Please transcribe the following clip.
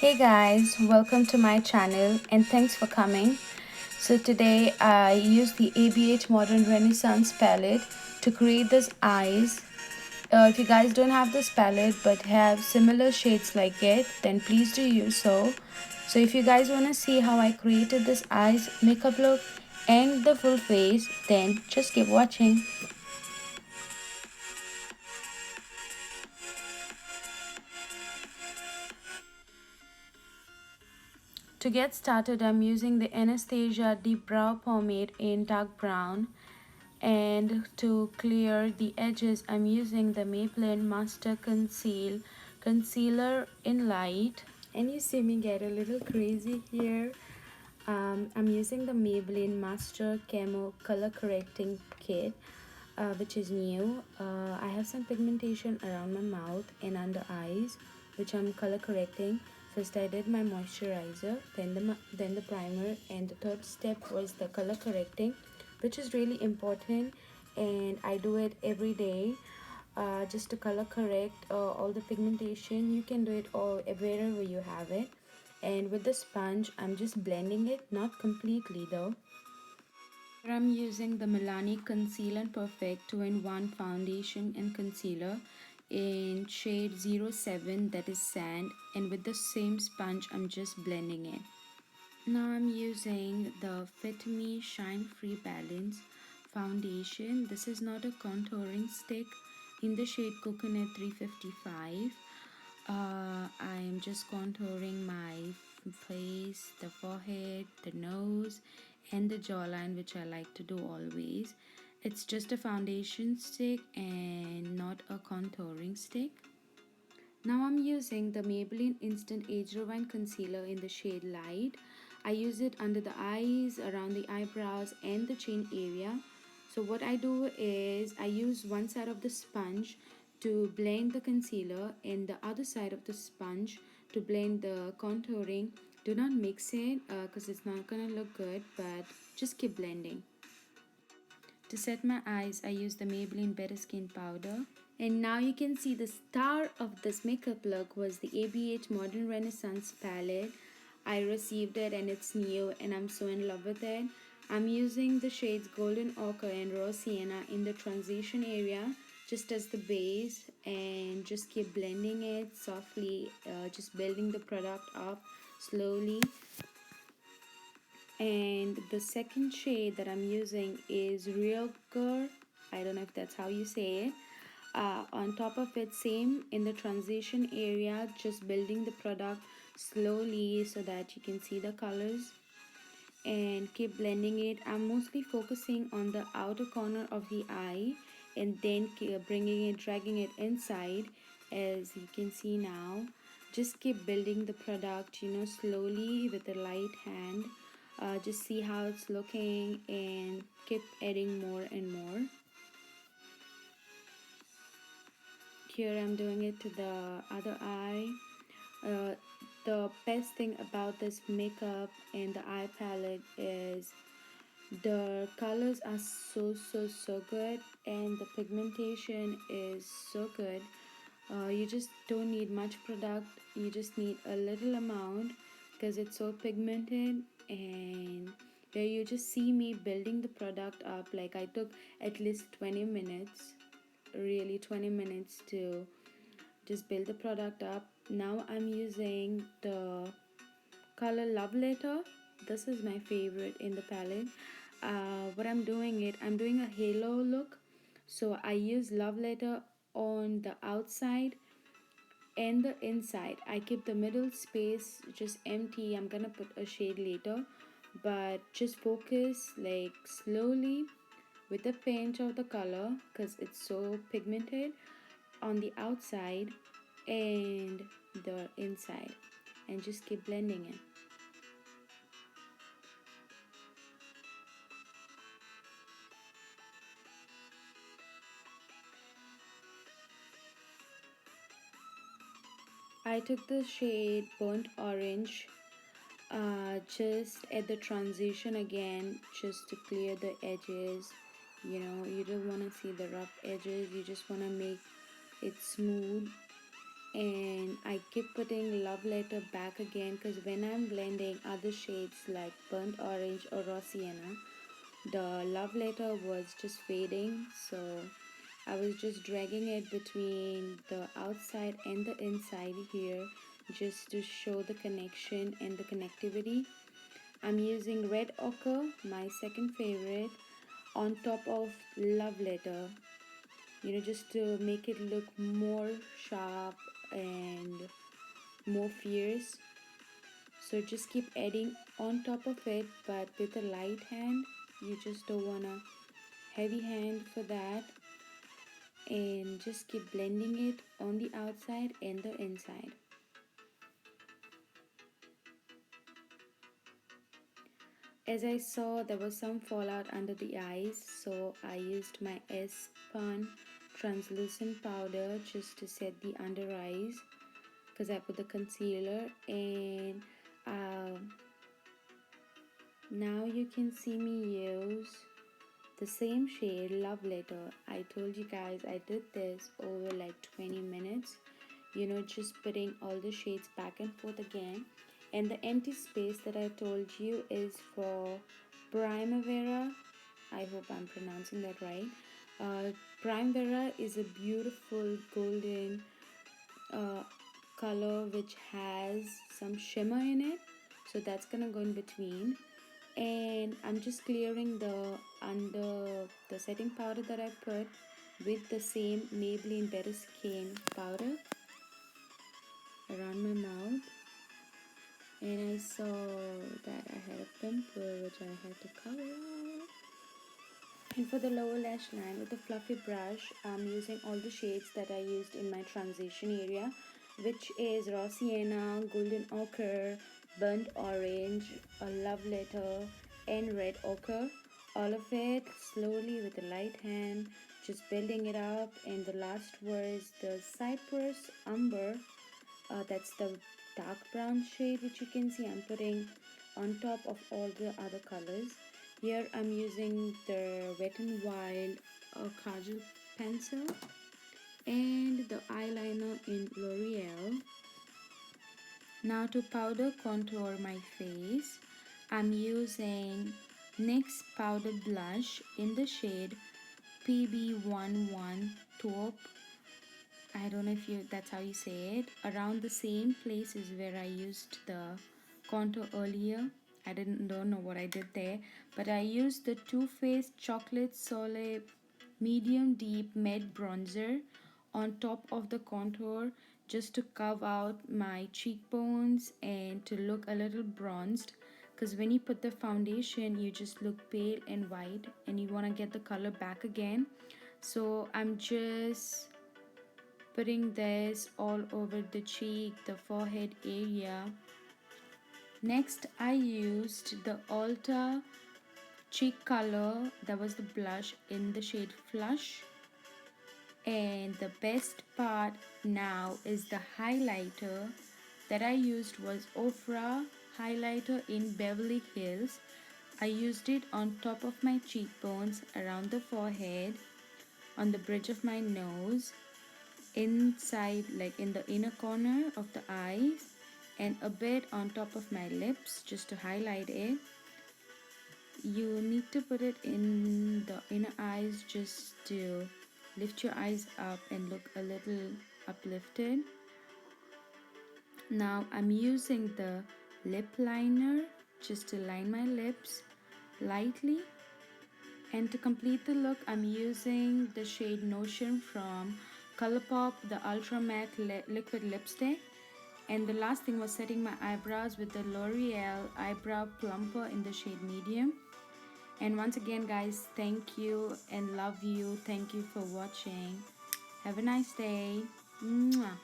Hey guys, welcome to my channel and thanks for coming. So today I used the ABH Modern Renaissance palette to create this eyes. If you guys don't have this palette but have similar shades like it, then please do use so. So if you guys want to see how I created this eyes makeup look and the full face, then just keep watching. To get started, I'm using the Anastasia Dipbrow pomade in dark brown. And to clear the edges, I'm using the Maybelline Master Concealer in light. And you see me get a little crazy here. I'm using the Maybelline Master Camo Color Correcting Kit, which is new. I have some pigmentation around my mouth and under eyes, which I'm color correcting. First I did my moisturizer, then the primer, and the third step was the color correcting, which is really important, and I do it every day. Just to color correct all the pigmentation. You can do it all wherever you have it. And with the sponge, I'm just blending it, not completely though. Here I'm using the Milani Conceal and Perfect 2-in-1 foundation and concealer in shade 07, that is sand, and with the same sponge I'm just blending it. Now I'm using the Fit Me Shine Free Balance foundation. This is not a contouring stick, in the shade Coconut 355. I am just contouring my face, the forehead, the nose, and the jawline, which I like to do always. It's just a foundation stick and not a contouring stick. Now I'm using the Maybelline Instant Age Rewind Concealer in the shade Light. I use it under the eyes, around the eyebrows, and the chin area. So what I do is I use one side of the sponge to blend the concealer and the other side of the sponge to blend the contouring. Do not mix it because it's not gonna look good, but just keep blending. To set my eyes, I use the Maybelline Better Skin Powder. And now you can see the star of this makeup look was the ABH Modern Renaissance palette. I received it and it's new and I'm so in love with it. I'm using the shades Golden Ochre and Raw Sienna in the transition area just as the base, and just keep blending it softly, just building the product up slowly. And the second shade that I'm using is Real Girl. I don't know if that's how you say it. On top of it, same in the transition area, just building the product slowly so that you can see the colors and keep blending it. I'm mostly focusing on the outer corner of the eye and then bringing it, dragging it inside, as you can see now. Just keep building the product, slowly with a light hand. Just see how it's looking and keep adding more and more. Here I'm doing it to the other eye. The best thing about this makeup and the eye palette is the colors are so good, and the pigmentation is so good. You just don't need much product, you just need a little amount because it's so pigmented. And there you just see me building the product up. Like I took at least 20 minutes, really 20 minutes to just build the product up. Now I'm using the color Love Letter. This is my favorite in the palette. What I'm doing, I'm doing a halo look, so I use Love Letter on the outside and the inside. I keep the middle space just empty. I'm gonna put a shade later, but just focus like slowly with a pinch of the color because it's so pigmented on the outside and the inside, and just keep blending it. I took the shade Burnt Orange just at the transition again, just to clear the edges. You don't want to see the rough edges, you just want to make it smooth. and I keep putting Love Letter back again because when I'm blending other shades like Burnt Orange or Raw Sienna, the Love Letter was just fading, so I was just dragging it between the outside and the inside here just to show the connection and the connectivity. I'm using Red Ochre, my second favorite, on top of Love Letter, just to make it look more sharp and more fierce. So just keep adding on top of it, but with a light hand. You just don't want a heavy hand for that, and just keep blending it on the outside and the inside. As I saw there was some fallout under the eyes, so I used my Airspun translucent powder just to set the under eyes because I put the concealer, and now you can see me use the same shade Love Letter. I told you guys I did this over like 20 minutes, just putting all the shades back and forth again. And the empty space that I told you is for Primavera. I hope I'm pronouncing that right. Primavera is a beautiful golden color which has some shimmer in it, so that's gonna go in between. And I'm just clearing the under the setting powder that I put with the same Maybelline Better Skin powder around my mouth. And I saw that I had a pimple which I had to cover up. And for the lower lash line, with a fluffy brush, I'm using all the shades that I used in my transition area, which is Raw Sienna, Golden Ochre, Burnt Orange, a Love Letter, and Red Ochre. All of it slowly with a light hand, just building it up. And the last was the Cypress Umber. That's the dark brown shade which you can see I'm putting on top of all the other colors. Here I'm using the Wet n Wild Kajal pencil and the eyeliner in L'Oreal. Now to powder contour my face, I'm using NYX powder blush in the shade PB11 Taupe. I don't know if that's how you say it. Around the same place is where I used the contour earlier. I don't know what I did there, but I used the Too Faced Chocolate Soleil medium deep matte bronzer on top of the contour just to carve out my cheekbones and to look a little bronzed, because when you put the foundation you just look pale and white and you want to get the color back again. So I'm just putting this all over the cheek, the forehead area. Next I used the Ulta cheek color, that was the blush in the shade Flush. And the best part now is the highlighter that I used was Ofra highlighter in Beverly Hills. I used it on top of my cheekbones, around the forehead, on the bridge of my nose, inside like in the inner corner of the eyes, and a bit on top of my lips just to highlight it. You need to put it in the inner eyes just to lift your eyes up and look a little uplifted. Now I'm using the lip liner just to line my lips lightly. And to complete the look, I'm using the shade Notion from Colourpop, the Ultra Matte Liquid Lipstick. And the last thing was setting my eyebrows with the L'Oreal Eyebrow Plumper in the shade Medium. And once again guys, thank you and love you. Thank you for watching. Have a nice day. Mwah.